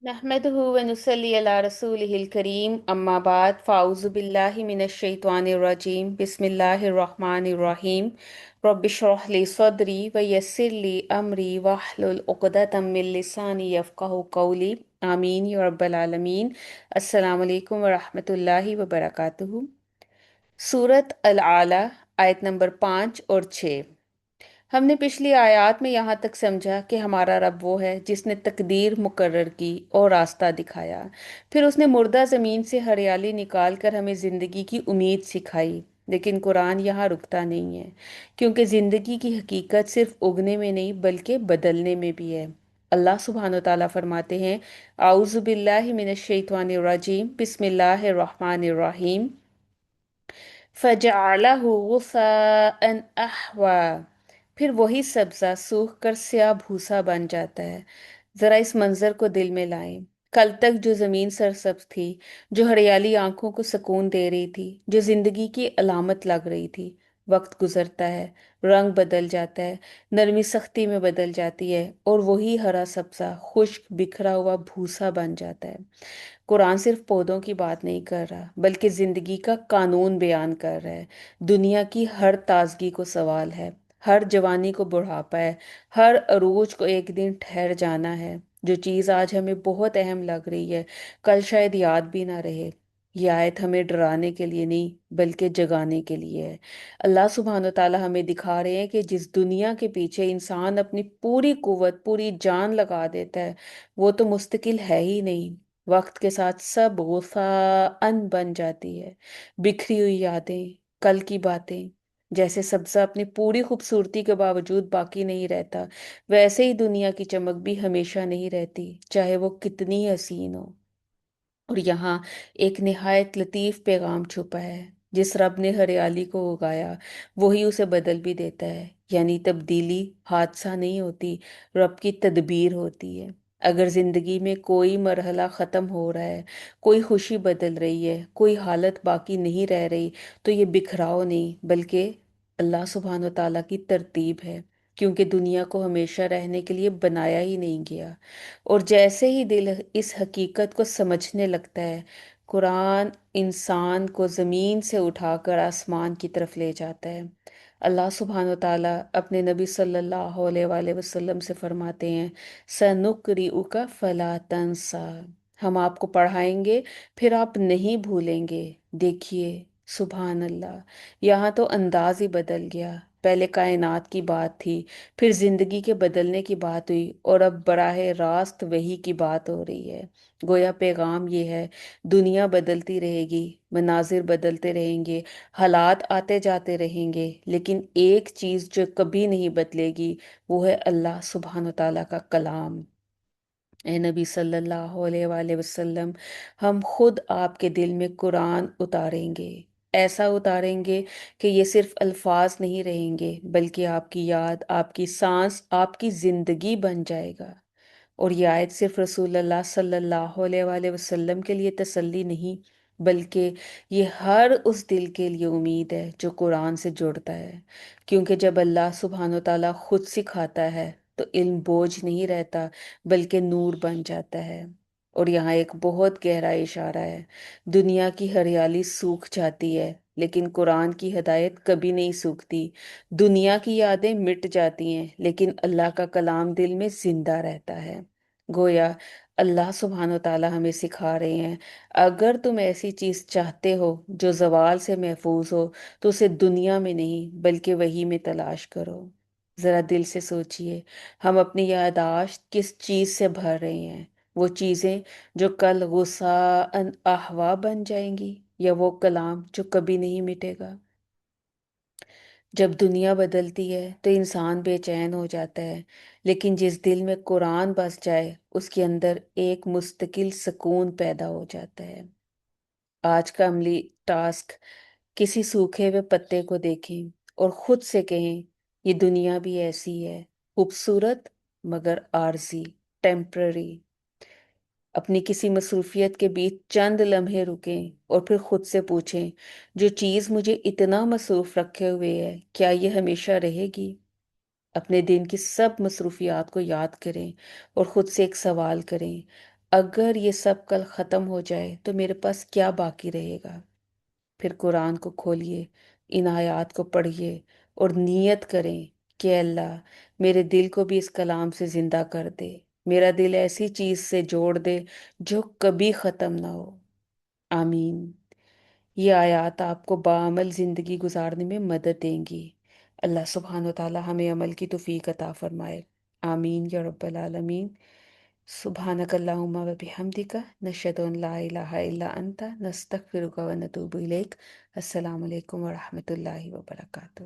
नहमदुहु व नुसल्ली अला रसूलिहिल करीम अम्मा बाद फ़ाउज़ु बिल्लाहि मिनश शैतानिर रजीम बिस्मिल्लाहिर रहमानिर रहीम रब्बिश्रह ली सदरी व यस्सिर ली अमरी वहलुल उक़दतम मिन लिसानी यफ़क़हु क़ौली आमीन या रब्बल आलमीन। अस्सलामु अलैकुम व रहमतुल्लाहि व बरकातुहु। सूरत अल आला आयत नंबर 5 और 6। हमने पिछली आयत में यहाँ तक समझा कि हमारा रब वो है जिसने तकदीर मुकर्रर की और रास्ता दिखाया। फिर उसने मुर्दा ज़मीन से हरियाली निकाल कर हमें ज़िंदगी की उम्मीद सिखाई। लेकिन कुरान यहाँ रुकता नहीं है, क्योंकि ज़िंदगी की हकीकत सिर्फ उगने में नहीं बल्कि बदलने में भी है। अल्लाह सुब्हानो तआला फरमाते हैं, आऊज़ु बिल्लाहि मिनश शैतानिर रजीम बिस्मिल्लाहिर रहमानिर रहीम फजअलहु गुसाअन अहवा। फिर वही सब्जा सूख कर स्याह भूसा बन जाता है। जरा इस मंजर को दिल में लाएं। कल तक जो जमीन सरसब्ज थी, जो हरियाली आंखों को सुकून दे रही थी, जो जिंदगी की अलामत लग रही थी, वक्त गुजरता है, रंग बदल जाता है, नरमी सख्ती में बदल जाती है और वही हरा सब्जा खुश्क बिखरा हुआ भूसा बन जाता है। कुरान सिर्फ पौधों की बात नहीं कर रहा बल्कि जिंदगी का कानून बयान कर रहा है। दुनिया की हर ताजगी को सवाल है, हर जवानी को बुढ़ापा है, हर अरूज को एक दिन ठहर जाना है। जो चीज़ आज हमें बहुत अहम लग रही है, कल शायद याद भी ना रहे। ये आयत हमें डराने के लिए नहीं बल्कि जगाने के लिए है। अल्लाह सुब्हानो ताला हमें दिखा रहे हैं कि जिस दुनिया के पीछे इंसान अपनी पूरी कुव्वत पूरी जान लगा देता है, वो तो मुस्तकिल है ही नहीं, वक्त के साथ सब गुफान बन जाती है। बिखरी हुई यादें, कल की बातें। जैसे सब्जा अपनी पूरी खूबसूरती के बावजूद बाकी नहीं रहता, वैसे ही दुनिया की चमक भी हमेशा नहीं रहती, चाहे वो कितनी हसीन हो। और यहाँ एक निहायत लतीफ पैगाम छुपा है। जिस रब ने हरियाली को उगाया, वही उसे बदल भी देता है। यानी तब्दीली हादसा नहीं होती, रब की तदबीर होती है। अगर जिंदगी में कोई मरहला खत्म हो रहा है, कोई खुशी बदल रही है, कोई हालत बाकी नहीं रह रही, तो ये बिखराव नहीं बल्कि अल्लाह सुब्हानो ताला की तरतीब है। क्योंकि दुनिया को हमेशा रहने के लिए बनाया ही नहीं गया। और जैसे ही दिल इस हकीकत को समझने लगता है, कुरान इंसान को ज़मीन से उठाकर आसमान की तरफ ले जाता है। अल्लाह सुब्हानो ताला अपने नबी सल्लल्लाहु अलैहि वसल्लम से फरमाते हैं, सनुक़रिउका फला तंसा। हम आपको पढ़ाएंगे, फिर आप नहीं भूलेंगे। देखिए, सुभान अल्लाह, यहाँ तो अंदाज ही बदल गया। पहले कायनात की बात थी, फिर जिंदगी के बदलने की बात हुई और अब बराह रास्त वही की बात हो रही है। गोया पैगाम ये है, दुनिया बदलती रहेगी, मनाजिर बदलते रहेंगे, हालात आते जाते रहेंगे, लेकिन एक चीज जो कभी नहीं बदलेगी, वो है अल्लाह सुब्हानो ताला का कलाम। ए नबी सल्लल्लाहु अलैहि वसल्लम, हम खुद आपके दिल में कुरान उतारेंगे। ऐसा उतारेंगे कि ये सिर्फ अल्फाज नहीं रहेंगे बल्कि आपकी याद, आपकी सांस, आपकी जिंदगी बन जाएगा। और ये आयत सिर्फ रसूलुल्लाह सल्लल्लाहु अलैहि वसल्लम के लिए तसल्ली नहीं, बल्कि ये हर उस दिल के लिए उम्मीद है जो कुरान से जुड़ता है। क्योंकि जब अल्लाह सुब्हानो ताला खुद सिखाता है, तो इल्म बोझ नहीं रहता बल्कि नूर बन जाता है। और यहाँ एक बहुत गहरा इशारा है। दुनिया की हरियाली सूख जाती है, लेकिन कुरान की हिदायत कभी नहीं सूखती। दुनिया की यादें मिट जाती हैं, लेकिन अल्लाह का कलाम दिल में जिंदा रहता है। गोया अल्लाह सुब्हानो ताला हमें सिखा रहे हैं, अगर तुम ऐसी चीज चाहते हो जो जवाल से महफूज हो, तो उसे दुनिया में नहीं बल्कि वही में तलाश करो। जरा दिल से सोचिए, हम अपनी यादाश्त किस चीज से भर रहे हैं? वो चीजें जो कल गुस्सा अहवा बन जाएंगी, या वो कलाम जो कभी नहीं मिटेगा? जब दुनिया बदलती है तो इंसान बेचैन हो जाता है, लेकिन जिस दिल में कुरान बस जाए, उसके अंदर एक मुस्तकिल सुकून पैदा हो जाता है। आज का अमली टास्क, किसी सूखे हुए पत्ते को देखें और खुद से कहें, ये दुनिया भी ऐसी है, खूबसूरत मगर आरजी, टेम्पररी। अपनी किसी मसरूफियत के बीच चंद लम्हे रुकें और फिर खुद से पूछें, जो चीज़ मुझे इतना मसरूफ रखे हुए है, क्या ये हमेशा रहेगी? अपने दिन की सब मसरूफियात को याद करें और खुद से एक सवाल करें, اگر یہ سب کل ختم ہو جائے تو میرے پاس کیا باقی رہے گا؟ پھر قرآن کو کھولیے، ان آیات کو پڑھیے اور نیت کریں کہ اللہ میرے دل کو بھی اس کلام سے زندہ کر دے، میرا دل ایسی چیز سے جوڑ دے جو کبھی ختم نہ ہو۔ آمین۔ یہ آیات آپ کو بعمل زندگی گزارنے میں مدد دیں گی۔ اللہ سبحانہ و تعالی ہمیں عمل کی توفیق عطا فرمائے۔ آمین یا رب العالمین۔ سبحانک اللہم و بحمدک، نشہد ان لا الہ الا انت، نستغفرک و نتوب الیک۔ السلام علیکم ورحمۃ اللہ وبرکاتہ۔